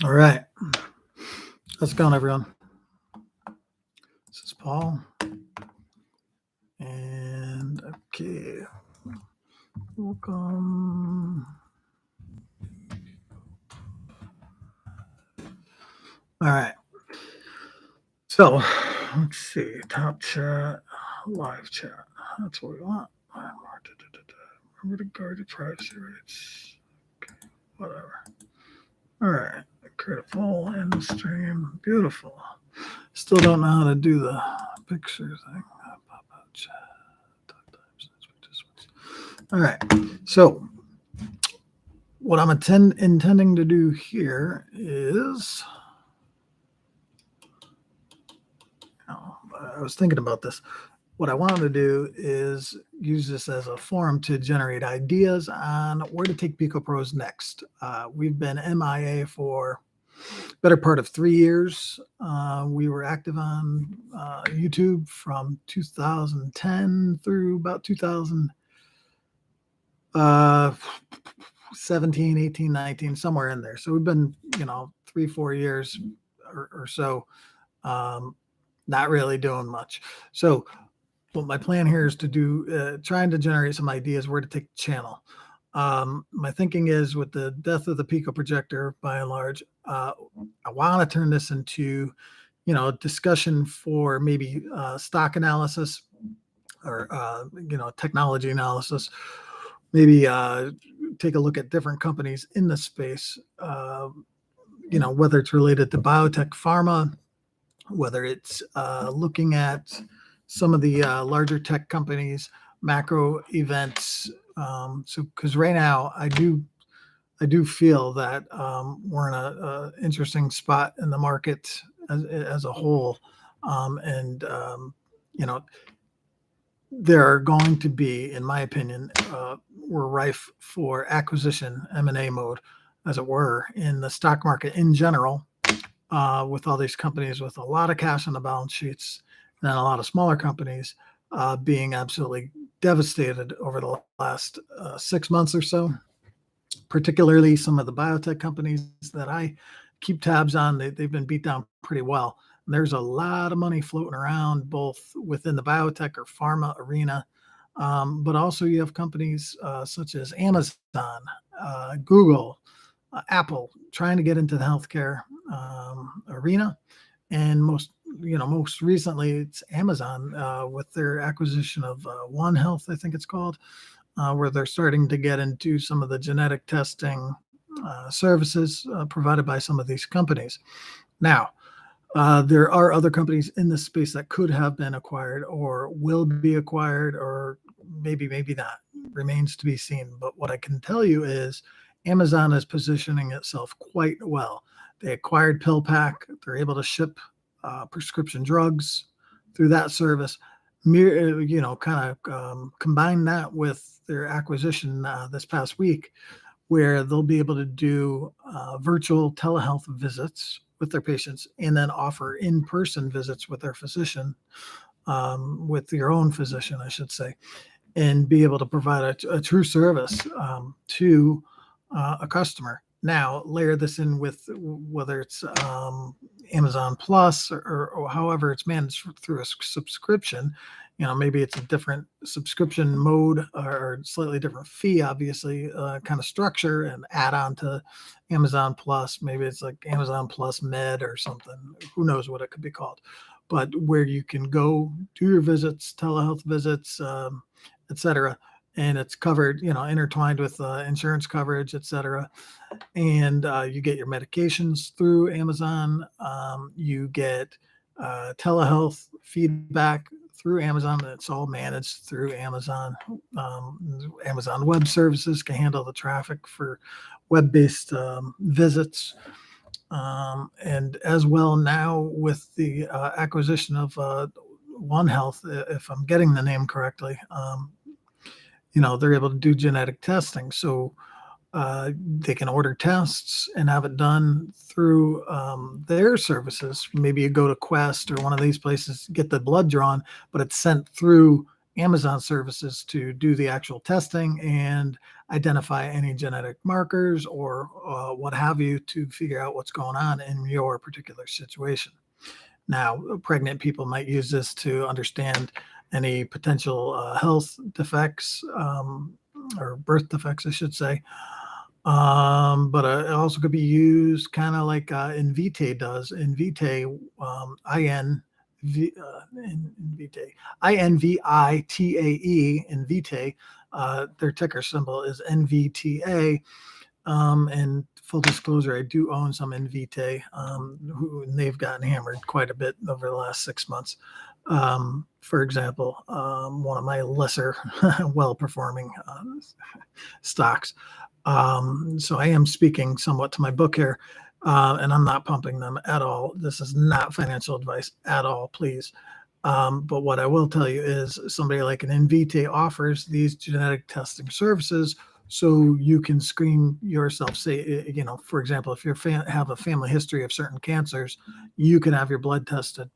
All right. How's it going, everyone? This is Paul. And okay. Welcome. All right. So let's see. Top chat, live chat. That's what we want. Remember to guard your privacy rights. Okay. Whatever. All right. Create a poll in the stream. Beautiful. Still don't know how to do the picture thing. Pop out chat. All right. So what I'm intending to do here is, I was thinking about this. What I wanted to do is use this as a forum to generate ideas on where to take Picopros next. We've been MIA for better part of 3 years. We were active on YouTube from 2010 through about 2017, 18, 19, somewhere in there. So we've been, 3-4 years or so, not really doing much. So what my plan here is to do, trying to generate some ideas where to take the channel. My thinking is, with the death of the Pico projector, by and large, I want to turn this into, discussion for maybe stock analysis or, technology analysis. Maybe take a look at different companies in the space, whether it's related to biotech, pharma, whether it's looking at some of the larger tech companies, macro events. So, because right now I do feel that we're in a interesting spot in the market as a whole, and there are going to be, in my opinion, we're rife for acquisition, M&A mode, as it were, in the stock market in general, with all these companies with a lot of cash on the balance sheets, and then a lot of smaller companies being absolutely devastated over the last 6 months or so, particularly some of the biotech companies that I keep tabs on. They've been beat down pretty well. And there's a lot of money floating around, both within the biotech or pharma arena, but also you have companies such as Amazon, Google, Apple, trying to get into the healthcare arena. And most recently, it's Amazon with their acquisition of One Health, I think it's called, where they're starting to get into some of the genetic testing services provided by some of these companies. Now, there are other companies in this space that could have been acquired or will be acquired, or maybe not. Remains to be seen. But what I can tell you is Amazon is positioning itself quite well. They acquired PillPack. They're able to ship prescription drugs through that service. Kind of combine that with their acquisition this past week, where they'll be able to do virtual telehealth visits with their patients, and then offer in-person visits with their physician, with your own physician, I should say, and be able to provide a true service to a customer. Now, layer this in with whether it's Amazon Plus or however it's managed through a subscription. Maybe it's a different subscription mode or slightly different fee, obviously, kind of structure, and add on to Amazon Plus. Maybe it's like Amazon Plus Med or something. Who knows what it could be called? But where you can go do your visits, telehealth visits, etc., and it's covered, intertwined with insurance coverage, etc. And you get your medications through Amazon. You get telehealth feedback through Amazon. It's all managed through Amazon. Amazon Web Services can handle the traffic for web-based visits. And as well, now with the acquisition of One Health, if I'm getting the name correctly, they're able to do genetic testing. So they can order tests and have it done through their services. Maybe you go to Quest or one of these places, get the blood drawn, but it's sent through Amazon services to do the actual testing and identify any genetic markers or what have you to figure out what's going on in your particular situation. Now, pregnant people might use this to understand any potential health defects or birth defects, I should say. But it also could be used kind of like Invitae does. Invitae, Invitae, Invitae, Invitae. Their ticker symbol is NVTA. And full disclosure, I do own some Invitae, and they've gotten hammered quite a bit over the last 6 months. For example, one of my lesser well-performing stocks. So I am speaking somewhat to my book here, and I'm not pumping them at all. This is not financial advice at all, please. But what I will tell you is somebody like an Invitae offers these genetic testing services so you can screen yourself. Say, for example, if you have a family history of certain cancers, you can have your blood tested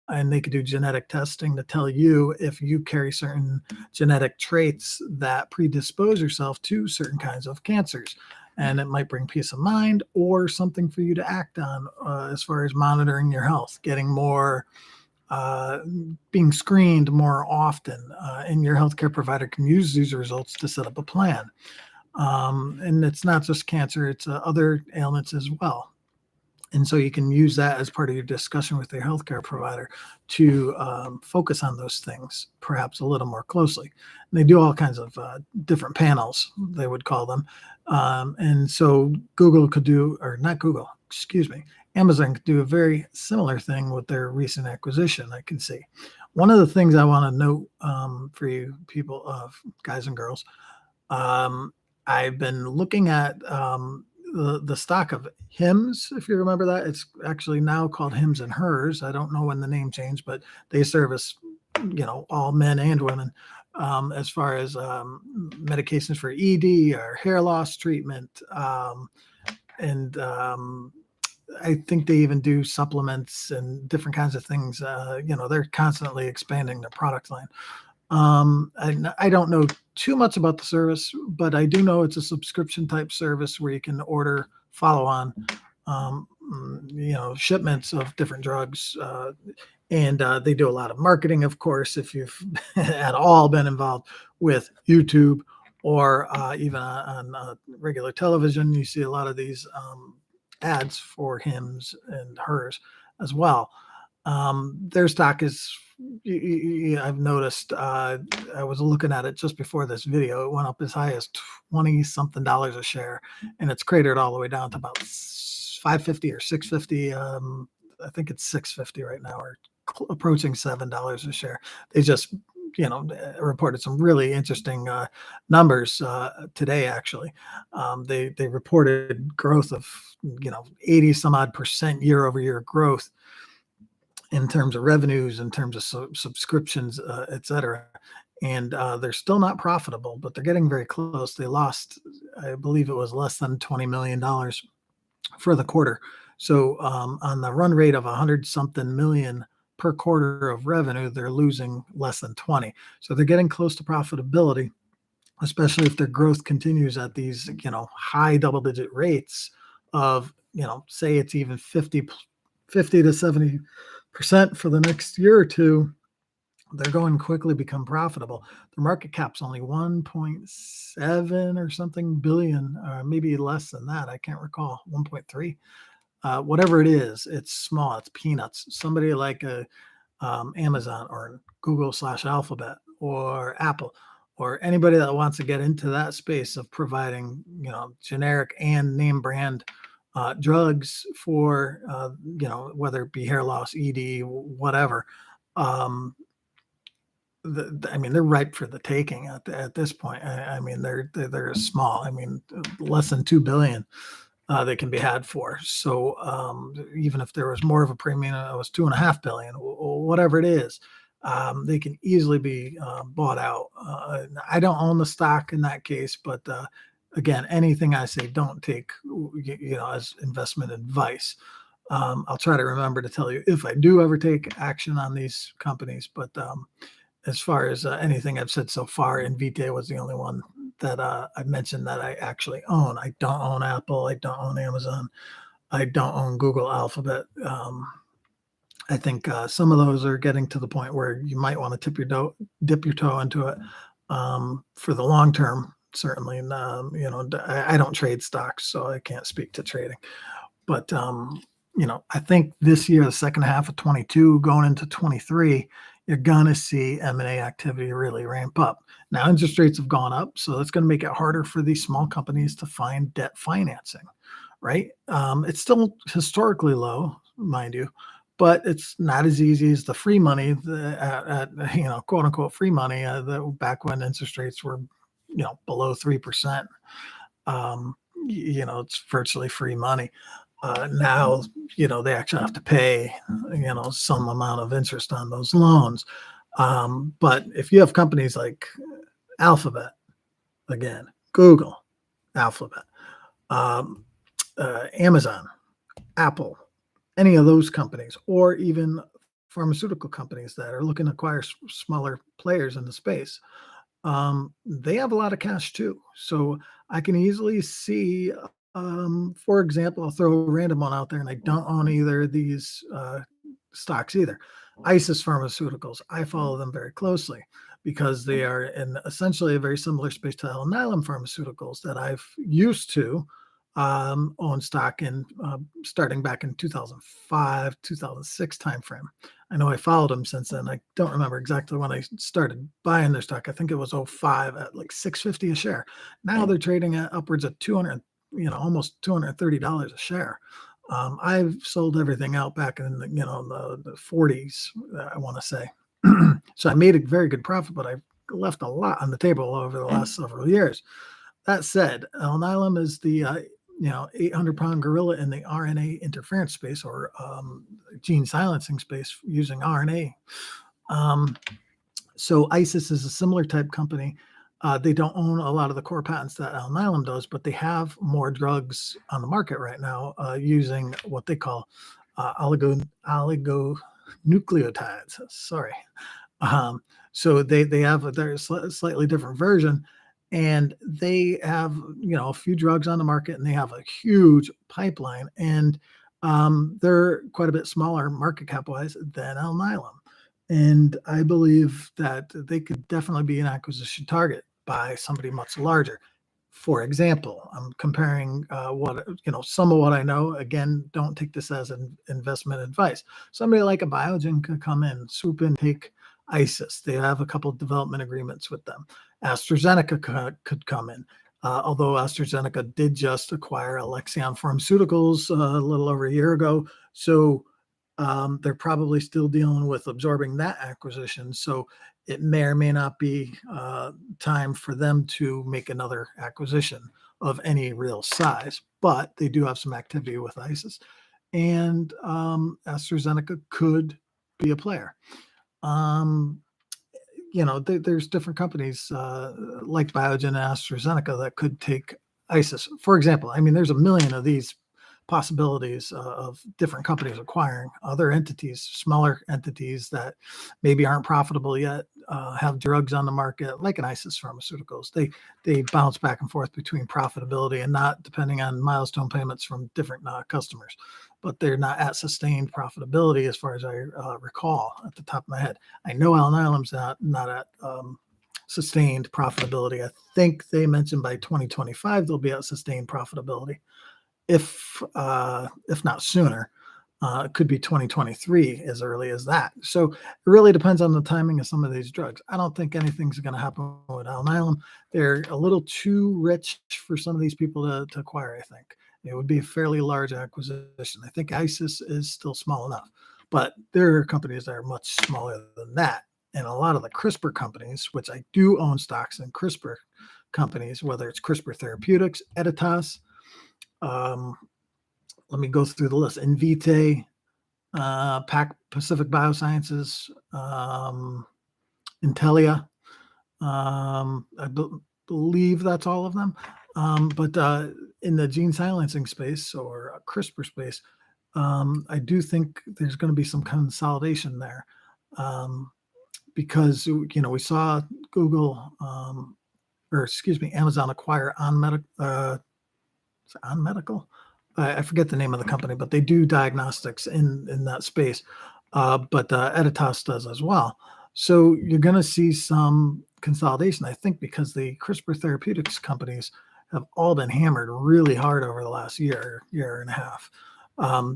and they could do genetic testing to tell you if you carry certain genetic traits that predispose yourself to certain kinds of cancers. And it might bring peace of mind or something for you to act on as far as monitoring your health, getting more, being screened more often. And your healthcare provider can use these results to set up a plan. And it's not just cancer, it's other ailments as well. And so you can use that as part of your discussion with your healthcare provider to focus on those things, perhaps a little more closely. And they do all kinds of different panels, they would call them. And so Google could do, or not Google, excuse me, Amazon could do a very similar thing with their recent acquisition, I can see. One of the things I want to note for you people, guys and girls, I've been looking at the stock of Hims, if you remember that. It's actually now called Hims and Hers. I don't know when the name changed, but they service, all men and women as far as medications for ED or hair loss treatment. And I think they even do supplements and different kinds of things. They're constantly expanding their product line. I don't know too much about the service, but I do know it's a subscription type service where you can order follow-on, shipments of different drugs. And they do a lot of marketing, of course. If you've at all been involved with YouTube or even on regular television, you see a lot of these ads for Hims and Hers as well. Their stock is, I've noticed, I was looking at it just before this video. It went up as high as 20 something dollars a share, and it's cratered all the way down to about 550 or 650. I think it's 650 right now, or approaching $7 a share. They just, reported some really interesting numbers today. Actually, they reported growth of 80 some odd percent year over year growth in terms of revenues, in terms of subscriptions, et cetera. And they're still not profitable, but they're getting very close. They lost, I believe it was less than $20 million for the quarter. So on the run rate of 100 something million per quarter of revenue, they're losing less than 20. So they're getting close to profitability, especially if their growth continues at these, high double digit rates of, say it's even 50 to 70% for the next year or two. They're going to quickly become profitable. The market cap's only 1.7 or something billion, or maybe less than that. I can't recall, 1.3. Whatever it is, it's small. It's peanuts. Somebody like Amazon or Google / Alphabet or Apple or anybody that wants to get into that space of providing, generic and name brand drugs for, whether it be hair loss, ED, whatever. They're ripe for the taking at this point. They're small. Less than 2 billion they can be had for. So even if there was more of a premium, it was 2.5 billion, or whatever it is, they can easily be bought out. I don't own the stock in that case, but again, anything I say, don't take, as investment advice. I'll try to remember to tell you if I do ever take action on these companies, but as far as anything I've said so far, Invitae was the only one that I mentioned that I actually own. I don't own Apple. I don't own Amazon. I don't own Google Alphabet. I think some of those are getting to the point where you might want to dip your toe into it for the long term. Certainly, and, I don't trade stocks, so I can't speak to trading. But I think this year, the second half of 22, going into 23, you're gonna see M&A activity really ramp up. Now, interest rates have gone up, so that's going to make it harder for these small companies to find debt financing, right? It's still historically low, mind you, but it's not as easy as the free money at quote unquote free money that back when interest rates were below 3%. It's virtually free money. Now, they actually have to pay, some amount of interest on those loans. But if you have companies like Alphabet, again, Google, Alphabet, um, Amazon, Apple, any of those companies, or even pharmaceutical companies that are looking to acquire smaller players in the space, they have a lot of cash too. So I can easily see, for example, I'll throw a random one out there, and I don't own either of these stocks either. ISIS Pharmaceuticals, I follow them very closely because they are in essentially a very similar space to Alnylam Pharmaceuticals that I've used to own stock in starting back in 2005, 2006 timeframe. I know I followed them since then. I don't remember exactly when I started buying their stock. I think it was '05 at like $6.50 a share. Now they're trading at upwards of 200, almost $230 a share. I've sold everything out back in the 40s, I want to say. So I made a very good profit, but I left a lot on the table over the last several years. That said, Alnylam is the 800-pound gorilla in the RNA interference space, or gene silencing space using RNA. So ISIS is a similar type company. They don't own a lot of the core patents that Alnylam does, but they have more drugs on the market right now using what they call oligonucleotides. Sorry. So they have their slightly different version, and they have a few drugs on the market, and they have a huge pipeline, and they're quite a bit smaller market cap wise than Alnylam. And I believe that they could definitely be an acquisition target by somebody much larger. For example, I'm comparing some of what I know. Again, don't take this as an investment advice. Somebody like a Biogen could come in, swoop in, take ISIS. They have a couple of development agreements with them. AstraZeneca could come in. Although AstraZeneca did just acquire Alexion Pharmaceuticals a little over a year ago. So they're probably still dealing with absorbing that acquisition. So it may or may not be time for them to make another acquisition of any real size. But they do have some activity with ISIS. And AstraZeneca could be a player. There's different companies like Biogen and AstraZeneca that could take ISIS. For example, I mean, there's a million of these possibilities of different companies acquiring other entities, smaller entities that maybe aren't profitable yet, have drugs on the market, like an ISIS Pharmaceuticals. They bounce back and forth between profitability and not, depending on milestone payments from different customers. But they're not at sustained profitability, as far as I recall at the top of my head. I know Alnylam's not at sustained profitability. I think they mentioned by 2025 they'll be at sustained profitability, if not sooner. It could be 2023 as early as that. So it really depends on the timing of some of these drugs. I don't think anything's going to happen with Alnylam. They're a little too rich for some of these people to acquire, I think. It would be a fairly large acquisition. I think ISIS is still small enough, but there are companies that are much smaller than that. And a lot of the CRISPR companies, which I do own stocks in CRISPR companies, whether it's CRISPR Therapeutics, Editas, let me go through the list. Invitae, Pacific Biosciences, Intellia. Believe that's all of them. But in the gene silencing space, or CRISPR space, I do think there's going to be some consolidation there. because, we saw Google, or excuse me, Amazon acquire On Medical. I forget the name of the company, but they do diagnostics in that space. But Editas does as well. So you're going to see some consolidation, I think, because the CRISPR therapeutics companies have all been hammered really hard over the last year and a half.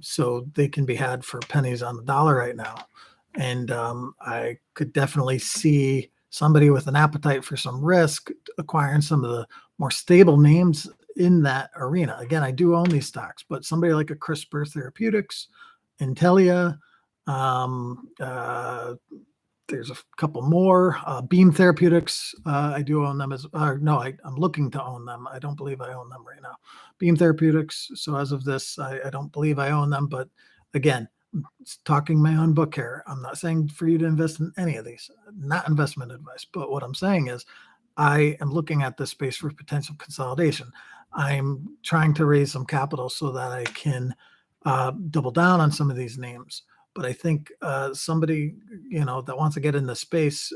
So they can be had for pennies on the dollar right now. And I could definitely see somebody with an appetite for some risk acquiring some of the more stable names in that arena. Again, I do own these stocks, but somebody like a CRISPR Therapeutics, Intellia, there's a couple more. Beam Therapeutics, I do own them no, I'm looking to own them. I don't believe I own them right now. Beam Therapeutics. So as of this, I don't believe I own them. But again, it's talking my own book here. I'm not saying for you to invest in any of these, not investment advice. But what I'm saying is I am looking at this space for potential consolidation. I'm trying to raise some capital so that I can double down on some of these names. But I think somebody, that wants to get in the space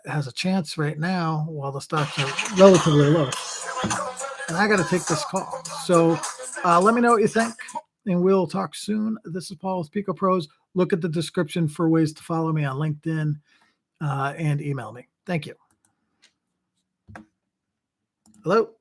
has a chance right now while the stocks are relatively low. And I got to take this call. So let me know what you think, and we'll talk soon. This is Paul with Picopros. Look at the description for ways to follow me on LinkedIn and email me. Thank you. Hello.